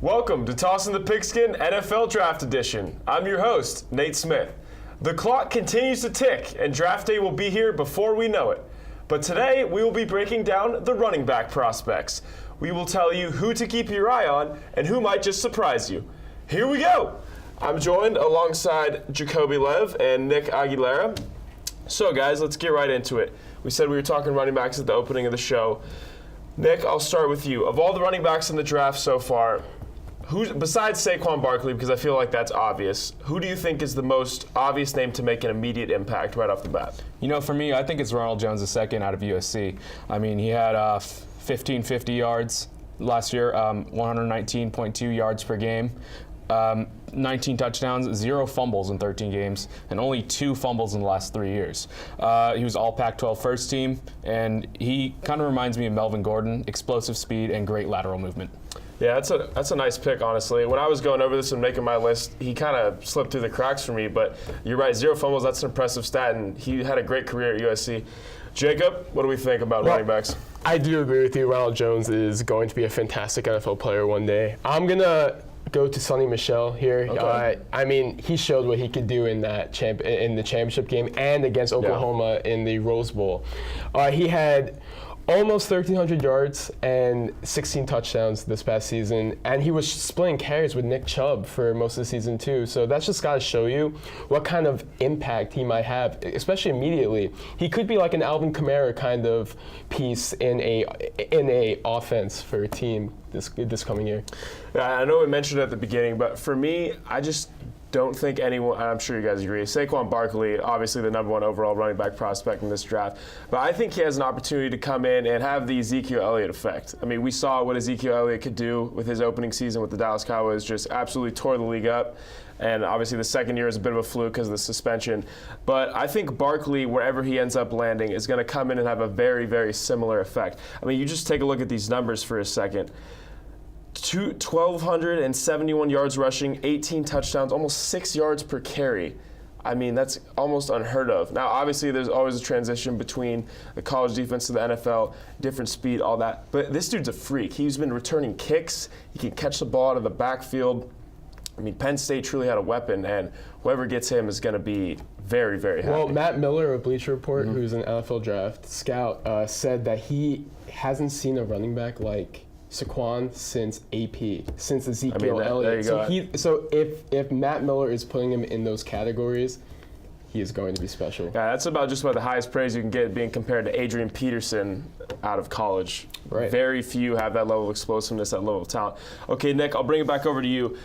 Welcome to Tossin the Pigskin NFL Draft Edition. I'm your host, Nate Smith. The clock continues to tick, and draft day will be here before we know it. But today, we will be breaking down the running back prospects. We will tell you who to keep your eye on and who might just surprise you. Here we go! I'm joined alongside Jacoby Lev and Nick Aguilera. So guys, let's get right into it. We said we were talking running backs at the opening of the show. Nick, I'll start with you. Of all the running backs in the draft so far, who, besides Saquon Barkley, because I feel like that's obvious, who do you think is the most obvious name to make an immediate impact right off the bat? You know, for me, I think it's Ronald Jones II out of USC. I mean, he had 1,550 yards last year, 119.2 yards per game, 19 touchdowns, 0 fumbles in 13 games, and only 2 fumbles in the last 3 years. He was all Pac-12 first team, and he kind of reminds me of Melvin Gordon, explosive speed and great lateral movement. Yeah, that's a nice pick, honestly. When I was going over this and making my list, he kind of slipped through the cracks for me, but you're right, 0 fumbles, that's an impressive stat, and he had a great career at USC. Jacob, what do we think about running backs? I do agree with you. Ronald Jones is going to be a fantastic NFL player one day. I'm going to go to Sonny Michel here. Okay. I mean, he showed what he could do in that in the championship game and against Oklahoma in the Rose Bowl. He had almost 1,300 yards and 16 touchdowns this past season, and he was splitting carries with Nick Chubb for most of the season too. So that's just got to show you what kind of impact he might have, especially immediately. He could be like an Alvin Kamara kind of piece in a offense for a team this coming year. Yeah, I know we mentioned it at the beginning, but for me, I just don't think anyone, I'm sure you guys agree, Saquon Barkley, obviously the #1 overall running back prospect in this draft, but I think he has an opportunity to come in and have the Ezekiel Elliott effect. I mean, we saw what Ezekiel Elliott could do with his opening season with the Dallas Cowboys, just absolutely tore the league up. And obviously the second year is a bit of a fluke because of the suspension. But I think Barkley, wherever he ends up landing, is going to come in and have a very, very similar effect. I mean, you just take a look at these numbers for a second. 1,271 yards rushing, 18 touchdowns, almost 6 yards per carry. I mean, that's almost unheard of. Now, obviously, there's always a transition between the college defense to the NFL, different speed, all that. But this dude's a freak. He's been returning kicks. He can catch the ball out of the backfield. I mean, Penn State truly had a weapon, and whoever gets him is going to be very, very happy. Well, Matt Miller of Bleacher Report, who's an NFL draft scout, said that he hasn't seen a running back like Saquon since AP, since Ezekiel Elliott. So if Matt Miller is putting him in those categories, he is going to be special. Yeah, that's just about the highest praise you can get being compared to Adrian Peterson out of college. Right. Very few have that level of explosiveness, that level of talent. Okay, Nick, I'll bring it back over to you.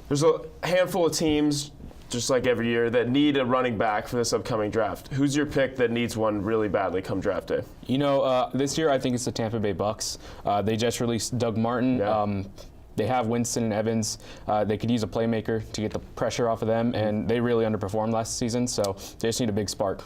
There's a handful of teams, just like every year, that need a running back for this upcoming draft. Who's your pick that needs one really badly come draft day? You know, this year I think it's the Tampa Bay Bucks. They just released Doug Martin. Yeah. They have Winston and Evans. They could use a playmaker to get the pressure off of them, and they really underperformed last season, so they just need a big spark.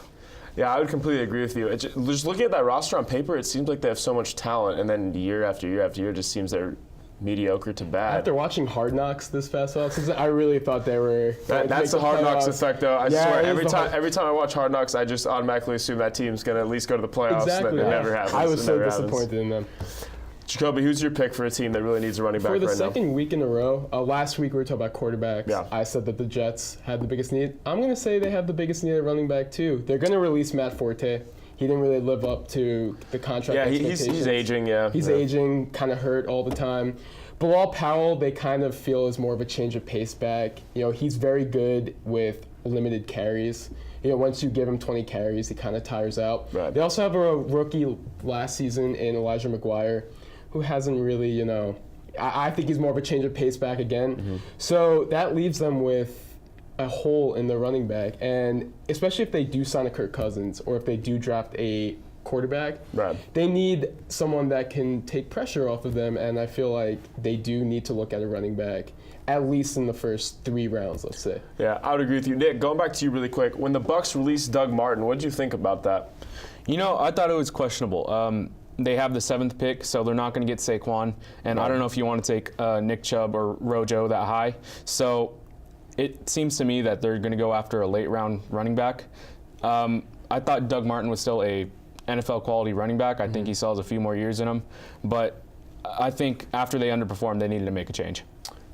Yeah, I would completely agree with you. Just looking at that roster on paper, it seems like they have so much talent, and then year after year after year, it just seems they're mediocre to bad. After watching Hard Knocks this past offseason, I really thought they were. That's the Hard Knocks effect, though. I swear, every time I watch Hard Knocks, I just automatically assume that team's going to at least go to the playoffs. Exactly. That never happens. I was so disappointed in them. Jacoby, who's your pick for a team that really needs a running back right now? For the second week in a row, last week we were talking about quarterbacks. Yeah. I said that the Jets had the biggest need. I'm going to say they have the biggest need at running back, too. They're going to release Matt Forte. He didn't really live up to the contract expectations. He's aging, yeah. He's aging, kind of hurt all the time. Bilal Powell, they kind of feel is more of a change of pace back. You know, he's very good with limited carries. You know, once you give him 20 carries, he kind of tires out. Right. They also have a rookie last season in Elijah McGuire, who hasn't really, you know, I think he's more of a change of pace back again. Mm-hmm. So that leaves them with a hole in the running back. And especially if they do sign a Kirk Cousins or if they do draft a quarterback, right, they need someone that can take pressure off of them, and I feel like they do need to look at a running back at least in the first 3 rounds, let's say. Yeah, I would agree with you. Nick, going back to you really quick, when the Bucks released Doug Martin, what did you think about that? You know, I thought it was questionable. They have the 7th pick, so they're not going to get Saquon, and I don't know if you want to take Nick Chubb or Rojo that high. So it seems to me that they're going to go after a late-round running back. I thought Doug Martin was still a NFL quality running back. I think he still has a few more years in him. But I think after they underperformed, they needed to make a change.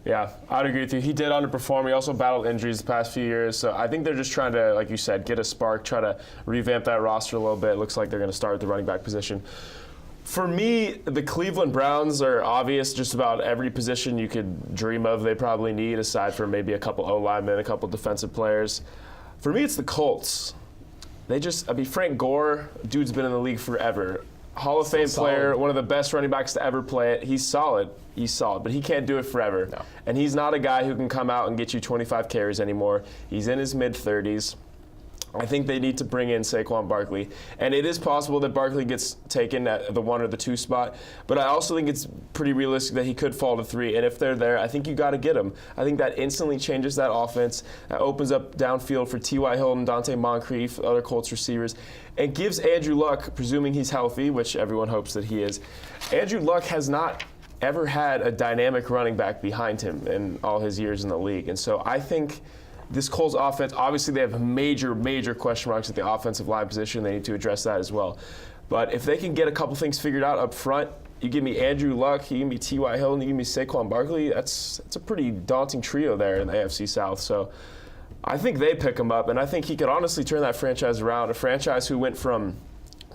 Yeah, I'd agree with you. He did underperform. He also battled injuries the past few years. So I think they're just trying to, like you said, get a spark, try to revamp that roster a little bit. It looks like they're going to start at the running back position. For me, the Cleveland Browns are obvious. Just about every position you could dream of they probably need, aside from maybe a couple O-linemen, a couple defensive players. For me, it's the Colts. Frank Gore, dude's been in the league forever. Hall of Fame player, one of the best running backs to ever play it. He's solid, but he can't do it forever. No. And he's not a guy who can come out and get you 25 carries anymore. He's in his mid-30s. I think they need to bring in Saquon Barkley. And it is possible that Barkley gets taken at the 1 or the 2 spot, but I also think it's pretty realistic that he could fall to 3. And if they're there, I think you got to get him. I think that instantly changes that offense. That opens up downfield for T.Y. Hilton, Dante Moncrief, other Colts receivers, and gives Andrew Luck, presuming he's healthy, which everyone hopes that he is. Andrew Luck has not ever had a dynamic running back behind him in all his years in the league. And so I think this Colts offense, obviously they have major question marks at the offensive line position. They need to address that as well. But if they can get a couple things figured out up front, you give me Andrew Luck, you give me T.Y. Hilton, you give me Saquon Barkley, that's a pretty daunting trio there in the AFC South. So I think they pick him up, and I think he could honestly turn that franchise around. A franchise who went from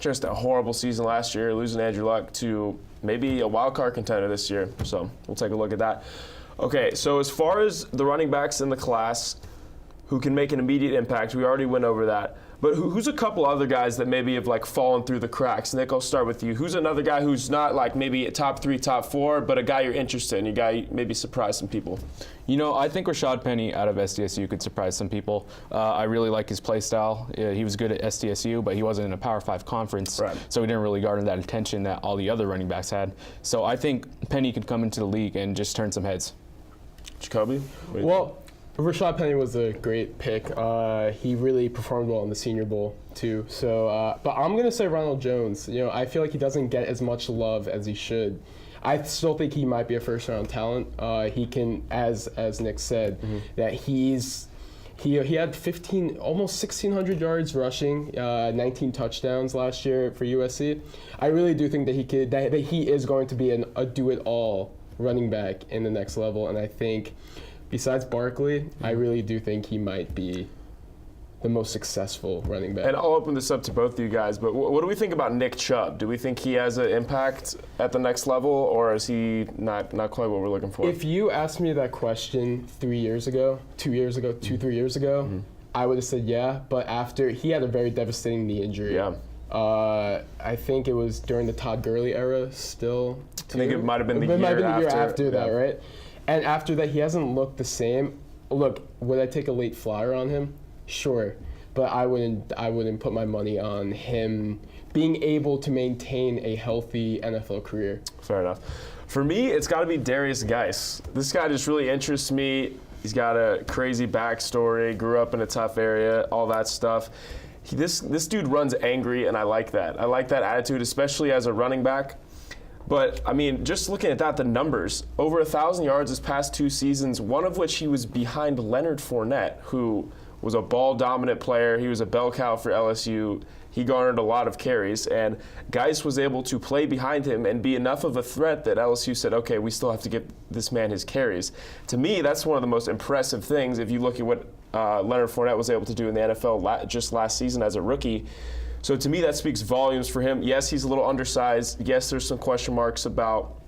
just a horrible season last year, losing Andrew Luck, to maybe a wild card contender this year. So we'll take a look at that. Okay, so as far as the running backs in the class who can make an immediate impact, we already went over that. But who's a couple other guys that maybe have fallen through the cracks? Nick, I'll start with you. Who's another guy who's not maybe a top 3, top 4, but a guy you're interested in, a guy maybe surprise some people? I think Rashad Penny out of SDSU could surprise some people. I really like his play style. He was good at SDSU, but he wasn't in a Power 5 conference, right. So he didn't really garner that attention that all the other running backs had. So I think Penny could come into the league and just turn some heads. Jacoby? Well, Rashad Penny was a great pick. He really performed well in the Senior Bowl too. So, but I'm gonna say Ronald Jones. I feel like he doesn't get as much love as he should. I still think he might be a first-round talent. He can, as Nick said, that he had almost 1,600 yards rushing, 19 touchdowns last year for USC. I really do think that he is going to be a do-it-all running back in the next level, and I think, besides Barkley, I really do think he might be the most successful running back. And I'll open this up to both of you guys, but what do we think about Nick Chubb? Do we think he has an impact at the next level, or is he not quite what we're looking for? If you asked me that question 3 years ago, 3 years ago, I would have said yeah, but after, he had a very devastating knee injury. Yeah. I think it was during the Todd Gurley era still. I think it might have been the year after that, right? And after that, he hasn't looked the same. Look, would I take a late flyer on him? Sure, but I wouldn't put my money on him being able to maintain a healthy NFL career. Fair enough. For me, it's got to be Darius Geis. This guy just really interests me. He's got a crazy backstory, grew up in a tough area, all that stuff. This dude runs angry, and I like that. I like that attitude, especially as a running back. But, just looking at that, the numbers, over 1,000 yards his past 2 seasons, one of which he was behind Leonard Fournette, who was a ball-dominant player. He was a bell cow for LSU. He garnered a lot of carries, and Geis was able to play behind him and be enough of a threat that LSU said, okay, we still have to get this man his carries. To me, that's one of the most impressive things if you look at what Leonard Fournette was able to do in the NFL just last season as a rookie. So to me, that speaks volumes for him. Yes, he's a little undersized. Yes, there's some question marks about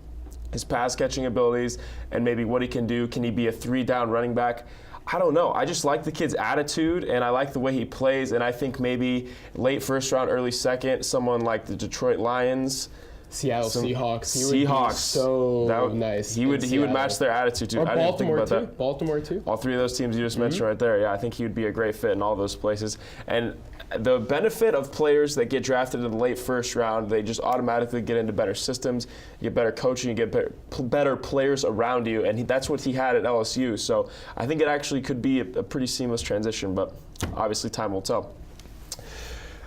his pass-catching abilities and maybe what he can do. Can he be a 3-down running back? I don't know. I just like the kid's attitude, and I like the way he plays, and I think maybe late first round, early second, someone like the Detroit Lions, Seattle Seahawks. He would be so nice. He would match their attitude too. Or I didn't think about that. Baltimore too. All 3 of those teams you just mentioned right there. Yeah, I think he would be a great fit in all those places. And the benefit of players that get drafted in the late first round, they just automatically get into better systems, you get better coaching, you get better players around you, and that's what he had at LSU. So I think it actually could be a pretty seamless transition, but obviously time will tell.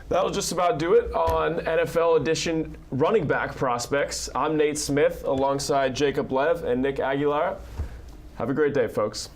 That'll just about do it on NFL Edition running back prospects. I'm Nate Smith alongside Jacob Lev and Nick Aguilera. Have a great day, folks.